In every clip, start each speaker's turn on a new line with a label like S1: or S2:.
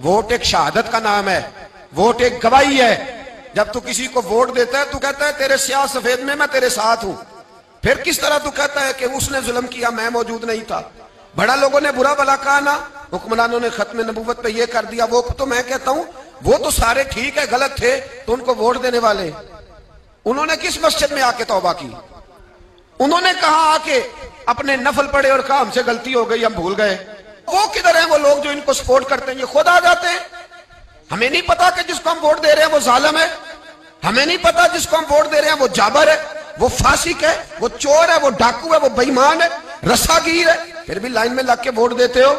S1: Vote ایک شہادت کا نام ہے، ووٹ ایک گواہی ہے۔ جب تو کسی کو ووٹ دیتا ہے تو کہتا ہے تیرے سیاہ سفید میں تیرے ساتھ ہوں، پھر کس طرح تو کہتا ہے کہ اس نے ظلم کیا میں موجود نہیں تھا؟ بڑا لوگوں نے برا بلا کہا نا، حکمرانوں نے ختم نبوت پہ یہ کر دیا، وہ تو میں کہتا ہوں وہ تو سارے ٹھیک ہے، غلط تھے تو ان کو ووٹ دینے والے انہوں نے کس مسجد میں آ کے توبہ کی؟ انہوں نے کہا آ کے اپنے نفل پڑھے اور کہا ہم سے غلطی ہو گئی ہم بھول گئے؟ وہ کدھر ہیں وہ لوگ جو ان کو سپورٹ کرتے ہیں؟ یہ خود آ جاتے ہیں۔ ہمیں نہیں پتا کہ جس کو ہم ووٹ دے رہے ہیں وہ ظالم ہے، ہمیں نہیں پتا جس کو ہم ووٹ دے رہے ہیں وہ جابر ہے، وہ فاسق ہے، وہ چور ہے، وہ ڈاکو ہے، وہ بے ایمان ہے، رسا گیر ہے، پھر بھی لائن میں لگ کے ووٹ دیتے ہو،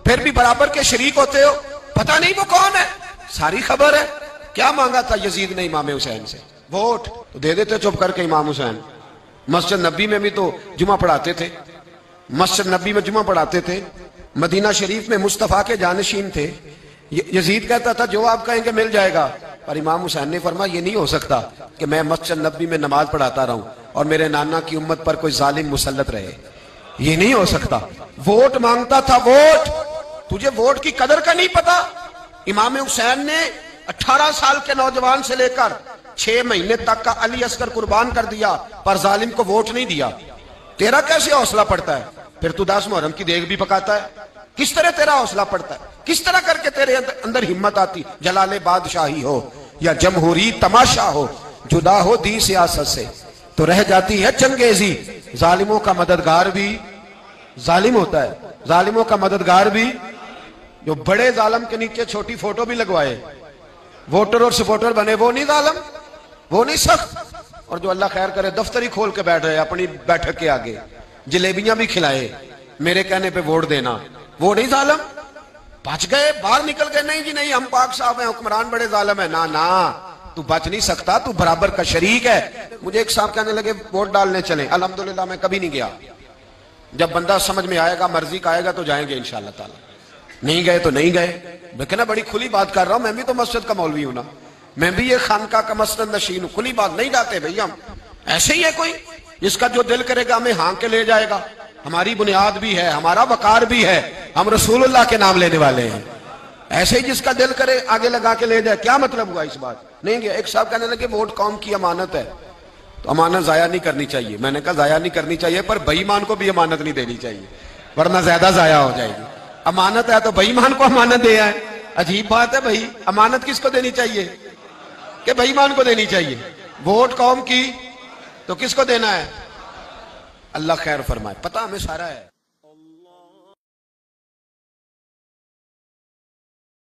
S1: پھر بھی برابر کے شریک ہوتے ہو، پتہ نہیں وہ کون ہے، ساری خبر ہے۔ کیا مانگا تھا یزید نے امام حسین سے؟ ووٹ تو دے دیتے چپ کر کے امام حسین۔ مسجد نبی میں بھی تو جمعہ پڑھاتے تھے، مسجد نبی میں جمعہ پڑھاتے تھے، مدینہ شریف میں مصطفیٰ کے جانشین تھے۔ یزید کہتا تھا جو آپ کہیں گے مل جائے گا، پر امام حسین نے فرمایا یہ نہیں ہو سکتا کہ میں مسجد نبی میں نماز پڑھاتا رہوں اور میرے نانا کی امت پر کوئی ظالم مسلط رہے، یہ نہیں ہو سکتا۔ ووٹ مانگتا تھا، ووٹ۔ تجھے ووٹ کی قدر کا نہیں پتا؟ امام حسین نے 18 سال کے نوجوان سے لے کر 6 مہینے تک کا علی اصغر قربان کر دیا، پر ظالم کو ووٹ نہیں دیا۔ تیرا کیسے حوصلہ پڑتا ہے؟ پھر تو 10 محرم کی دیگ بھی پکاتا ہے، کس طرح تیرا حوصلہ پڑتا ہے؟ کس طرح کر کے تیرے اندر ہمت آتی؟ جلال بادشاہی ہو یا جمہوری تماشا ہو، جدا ہو دین سیاست سے تو رہ جاتی ہے چنگیزی۔ ظالموں کا مددگار بھی ظالم ہوتا ہے، ظالموں کا مددگار بھی جو بڑے ظالم کے نیچے چھوٹی فوٹو بھی لگوائے، ووٹر اور سپورٹر بنے، وہ نہیں ظالم، وہ نہیں سخت، اور جو اللہ خیر کرے دفتر ہی کھول کے بیٹھ رہے اپنی بیٹھک کے آگے، جلیبیاں بھی کھلائے میرے کہنے پہ ووٹ دینا، وہ نہیں ظالم؟ بچ گئے، باہر نکل گئے، نہیں جی نہیں ہم پاک صاحب ہیں، حکمران بڑے ظالم ہیں، نا تو بچ نہیں سکتا، تو برابر کا شریک ہے۔ مجھے ایک صاحب کہنے لگے ووٹ ڈالنے چلیں، الحمدللہ میں کبھی نہیں گیا، جب بندہ سمجھ میں آئے گا مرضی کا آئے گا تو جائیں گے انشاءاللہ تعالی، نہیں گئے تو نہیں گئے۔ لیکن نا بڑی کھلی بات کر رہا ہوں، میں بھی تو مسجد کا مولوی ہوں نا، میں بھی یہ خانقاہ کا مسجد نشین ہوں، کھلی بات نہیں جاتے بھئی ہم، ایسے ہی ہے کوئی جس کا جو دل کرے گا ہمیں ہاں کے لے جائے گا، ہماری بنیاد بھی ہے، ہمارا وقار بھی ہے، ہم رسول اللہ کے نام لینے والے ہیں، ایسے ہی جس کا دل کرے آگے لگا کے لے جائے۔ کیا مطلب ہوا اس بات؟ نہیں گیا۔ ایک صاحب کہنے لگے ووٹ قوم کی امانت ہے، تو امانت ضائع نہیں کرنی چاہیے۔ میں نے کہا ضائع نہیں کرنی چاہیے پر بے ایمان کو بھی امانت نہیں دینی چاہیے، ورنہ زیادہ ضائع ہو جائے گی۔ امانت ہے تو بے ایمان کو امانت دے آئے، عجیب بات ہے بھائی، امانت کس کو دینی چاہیے؟ کہ بے ایمان کو دینی چاہیے۔ ووٹ قوم کی تو کس کو دینا ہے؟ اللہ خیر فرمائے، پتہ ہمیں سارا ہے۔